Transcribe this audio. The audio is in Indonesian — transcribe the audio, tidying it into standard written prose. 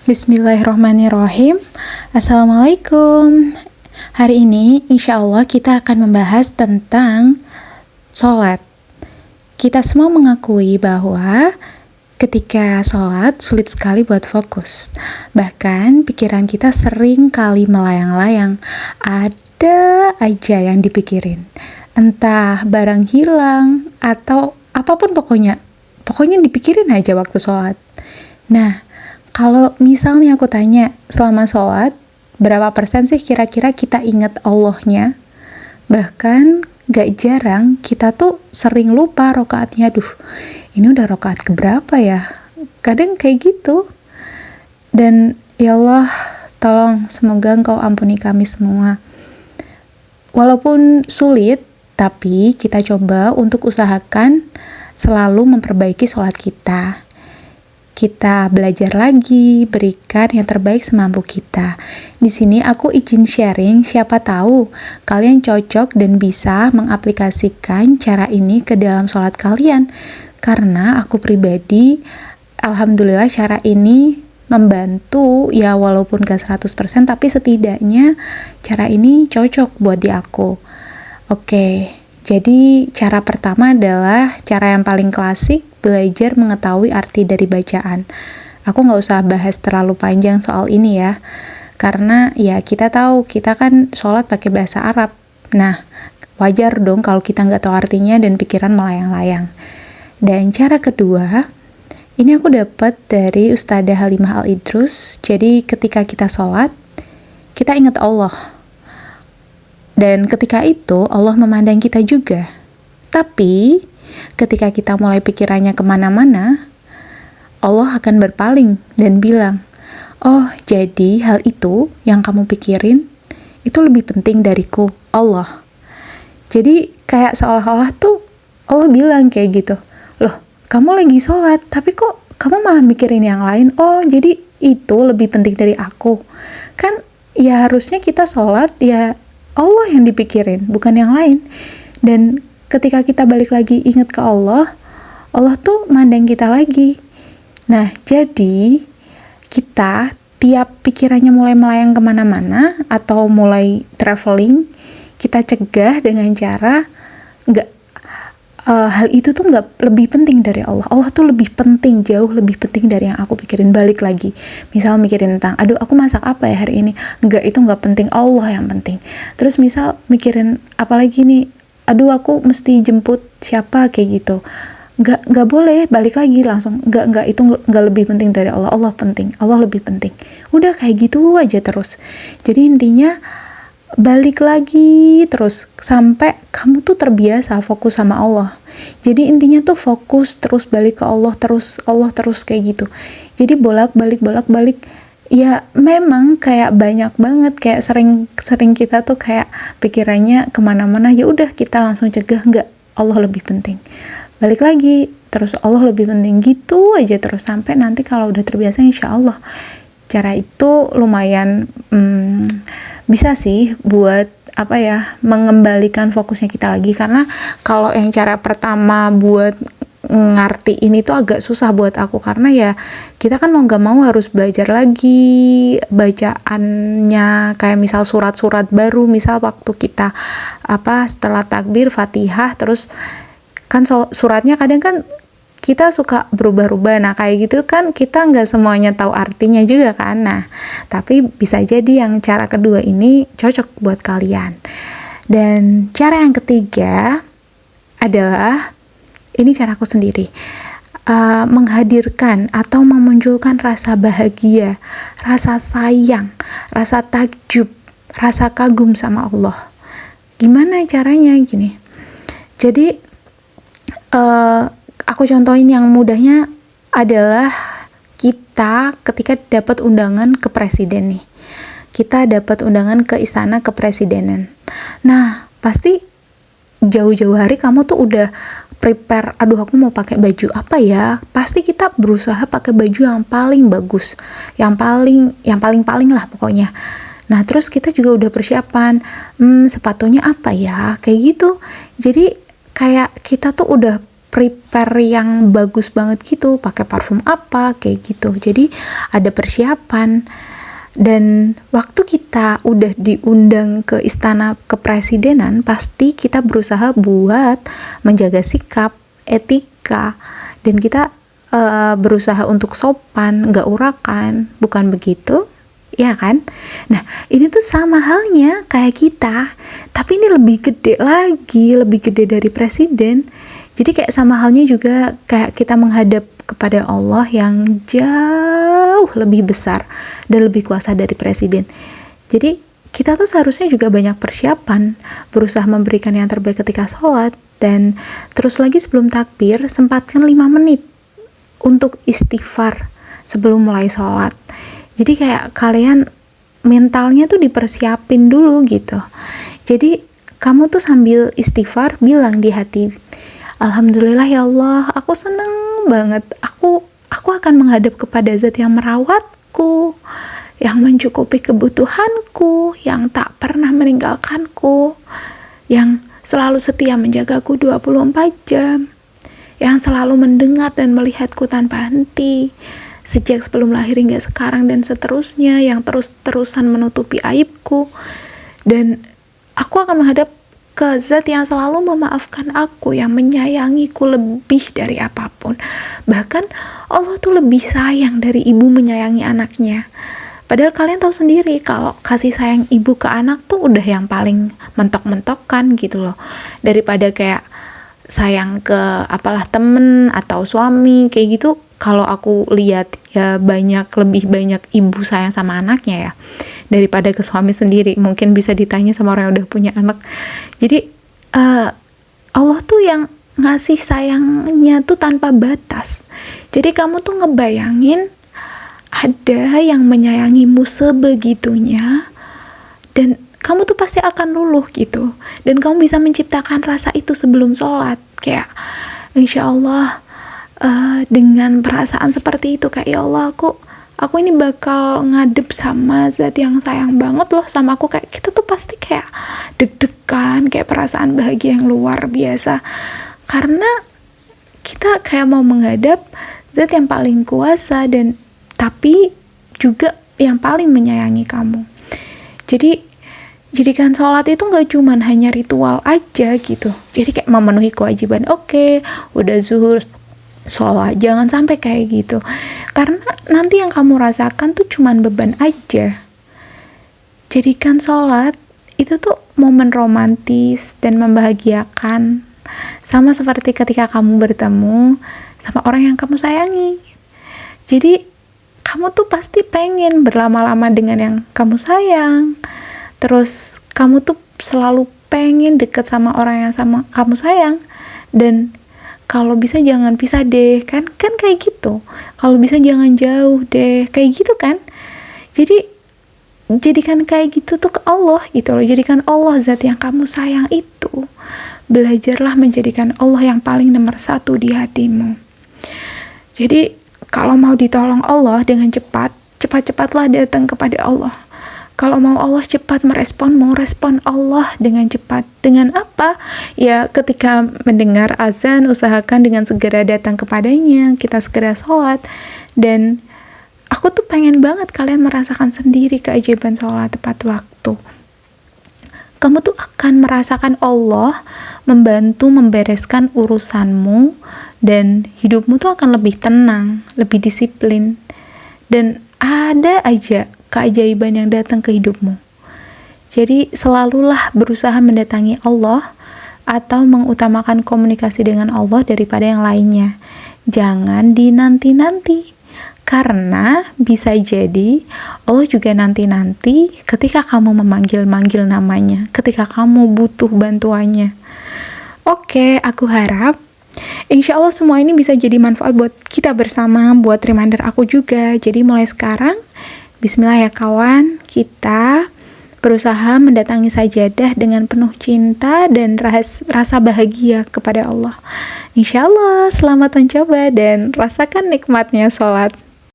Bismillahirrahmanirrahim. Assalamualaikum. Hari ini insya Allah kita akan membahas tentang sholat. Kita semua mengakui bahwa ketika sholat sulit sekali buat fokus. Bahkan pikiran kita sering kali melayang-layang. Ada aja yang dipikirin. Entah barang hilang atau apapun pokoknya dipikirin aja waktu sholat. Nah, kalau misalnya aku tanya selama sholat, berapa persen sih kira-kira kita ingat Allahnya? Bahkan gak jarang kita tuh sering lupa rokaatnya. Aduh, ini udah rokaat keberapa ya? Kadang kayak gitu. Dan ya Allah, tolong semoga Engkau ampuni kami semua. Walaupun sulit, tapi kita coba untuk usahakan selalu memperbaiki sholat kita. Kita belajar lagi, berikan yang terbaik semampu kita. Di sini aku izin sharing, siapa tahu kalian cocok dan bisa mengaplikasikan cara ini ke dalam sholat kalian. Karena aku pribadi, alhamdulillah cara ini membantu, ya walaupun gak 100%, tapi setidaknya cara ini cocok buat di aku. Oke, jadi cara pertama adalah cara yang paling klasik, belajar mengetahui arti dari bacaan. Aku nggak usah bahas terlalu panjang soal ini ya, karena ya kita tahu, kita kan sholat pakai bahasa Arab. Nah, wajar dong kalau kita nggak tahu artinya dan pikiran melayang-layang. Dan cara kedua, ini aku dapat dari Ustadzah Halimah Al-Idrus. Jadi ketika kita sholat, kita ingat Allah. Dan ketika itu, Allah memandang kita juga. Tapi ketika kita mulai pikirannya kemana-mana, Allah akan berpaling dan bilang, oh jadi hal itu yang kamu pikirin itu lebih penting dariku, Allah. Jadi kayak seolah-olah tuh Allah bilang kayak gitu, loh kamu lagi sholat tapi kok kamu malah mikirin yang lain. Oh jadi itu lebih penting dari aku. Kan ya harusnya kita sholat ya Allah yang dipikirin, bukan yang lain. Dan ketika kita balik lagi ingat ke Allah, Allah tuh mandang kita lagi. Nah, jadi kita tiap pikirannya mulai melayang kemana-mana atau mulai traveling, kita cegah dengan cara hal itu tuh nggak lebih penting dari Allah. Allah tuh lebih penting, jauh lebih penting dari yang aku pikirin. Balik lagi, misal mikirin tentang, aduh aku masak apa ya hari ini? Enggak, itu nggak penting, Allah yang penting. Terus misal mikirin apalagi nih, aduh aku mesti jemput siapa kayak gitu, nggak boleh, balik lagi langsung, nggak itu nggak lebih penting dari Allah. Allah penting, Allah lebih penting. Udah kayak gitu aja terus. Jadi intinya balik lagi terus sampai kamu tuh terbiasa fokus sama Allah. Jadi intinya tuh fokus terus, balik ke Allah terus kayak gitu. Jadi bolak-balik ya memang kayak banyak banget, kayak sering kita tuh kayak pikirannya kemana-mana. Ya udah kita langsung cegah, enggak, Allah lebih penting, balik lagi terus Allah lebih penting, gitu aja terus sampai nanti kalau udah terbiasa insya Allah. Cara itu lumayan bisa sih buat mengembalikan fokusnya kita lagi. Karena kalau yang cara pertama buat ngerti ini tuh agak susah buat aku, karena ya kita kan mau gak mau harus belajar lagi bacaannya, kayak misal surat-surat baru, misal waktu kita setelah takbir Fatihah, terus kan suratnya kadang kan kita suka berubah-ubah. Nah kayak gitu kan kita nggak semuanya tahu artinya juga kan. Nah tapi bisa jadi yang cara kedua ini cocok buat kalian. Dan cara yang ketiga adalah, ini cara aku sendiri, menghadirkan atau memunculkan rasa bahagia, rasa sayang, rasa takjub, rasa kagum sama Allah. Gimana caranya? Gini, jadi aku contohin yang mudahnya adalah kita ketika dapat undangan ke presiden nih. Kita dapat undangan ke istana kepresidenan. Nah, pasti jauh-jauh hari kamu tuh udah prepare, aduh aku mau pakai baju apa ya? Pasti kita berusaha pakai baju yang paling bagus, yang paling lah pokoknya. Nah, terus kita juga udah persiapan, sepatunya apa ya? Kayak gitu. Jadi kayak kita tuh udah prepare yang bagus banget gitu, pakai parfum apa kayak gitu. Jadi ada persiapan. Dan waktu kita udah diundang ke istana kepresidenan, pasti kita berusaha buat menjaga sikap, etika, dan kita berusaha untuk sopan, nggak urakan, bukan begitu? Ya kan? Nah, ini tuh sama halnya kayak kita, tapi ini lebih gede lagi, lebih gede dari presiden. Jadi kayak sama halnya juga kayak kita menghadap kepada Allah yang jauh lebih besar dan lebih kuasa dari presiden. Jadi kita tuh seharusnya juga banyak persiapan, berusaha memberikan yang terbaik ketika sholat, dan terus lagi sebelum takbir, sempatkan 5 menit untuk istighfar sebelum mulai sholat. Jadi kayak kalian mentalnya tuh dipersiapin dulu gitu. Jadi kamu tuh sambil istighfar bilang di hati, Alhamdulillah ya Allah, aku seneng banget. Aku akan menghadap kepada Zat yang merawatku, yang mencukupi kebutuhanku, yang tak pernah meninggalkanku, yang selalu setia menjagaku 24 jam, yang selalu mendengar dan melihatku tanpa henti, sejak sebelum lahir hingga sekarang dan seterusnya, yang terus-terusan menutupi aibku. Dan aku akan menghadap ke Zat yang selalu memaafkan aku, yang menyayangiku lebih dari apapun. Bahkan Allah tuh lebih sayang dari ibu menyayangi anaknya. Padahal kalian tahu sendiri kalau kasih sayang ibu ke anak tuh udah yang paling mentok-mentokan gitu loh. Daripada kayak sayang ke apalah temen atau suami kayak gitu. Kalau aku lihat ya lebih banyak ibu sayang sama anaknya ya daripada ke suami sendiri. Mungkin bisa ditanya sama orang yang udah punya anak. Jadi Allah tuh yang ngasih sayangnya tuh tanpa batas. Jadi kamu tuh ngebayangin ada yang menyayangimu sebegitunya, dan kamu tuh pasti akan luluh gitu. Dan kamu bisa menciptakan rasa itu sebelum sholat. Kayak insya Allah dengan perasaan seperti itu, kayak ya Allah, aku ini bakal ngadep sama Zat yang sayang banget loh sama aku. Kayak kita tuh pasti kayak deg-degan, kayak perasaan bahagia yang luar biasa, karena kita kayak mau menghadap Zat yang paling kuasa dan tapi juga yang paling menyayangi kamu. Jadi jadikan sholat itu gak cuman hanya ritual aja gitu. Jadi kayak memenuhi kewajiban, oke, udah zuhur sholat, jangan sampai kayak gitu. Karena nanti yang kamu rasakan tuh cuman beban aja. Jadikan sholat itu tuh momen romantis dan membahagiakan. Sama seperti ketika kamu bertemu sama orang yang kamu sayangi. Jadi kamu tuh pasti pengen berlama-lama dengan yang kamu sayang. Terus kamu tuh selalu pengen deket sama orang yang sama kamu sayang. Dan kalau bisa jangan pisah deh, kan kayak gitu. Kalau bisa jangan jauh deh, kayak gitu kan. Jadi jadikan kayak gitu tuh ke Allah gitu loh. Jadikan Allah Zat yang kamu sayang itu. Belajarlah menjadikan Allah yang paling nomor 1 di hatimu. Jadi kalau mau ditolong Allah dengan cepat-cepatlah datang kepada Allah. Kalau mau Allah cepat merespon, mau respon Allah dengan cepat. Dengan apa? Ya ketika mendengar azan, usahakan dengan segera datang kepadanya, kita segera sholat. Dan aku tuh pengen banget kalian merasakan sendiri keajaiban sholat tepat waktu. Kamu tuh akan merasakan Allah membantu membereskan urusanmu, dan hidupmu tuh akan lebih tenang, lebih disiplin, dan ada aja keajaiban yang datang ke hidupmu. Jadi selalulah berusaha mendatangi Allah atau mengutamakan komunikasi dengan Allah daripada yang lainnya. Jangan dinanti-nanti, karena bisa jadi Allah juga nanti-nanti ketika kamu memanggil-manggil namanya, ketika kamu butuh bantuannya. Oke, aku harap insya Allah semua ini bisa jadi manfaat buat kita bersama, buat reminder aku juga. Jadi mulai sekarang, bismillah ya kawan, kita berusaha mendatangi sajadah dengan penuh cinta dan rasa bahagia kepada Allah. Insya Allah, selamat mencoba dan rasakan nikmatnya sholat.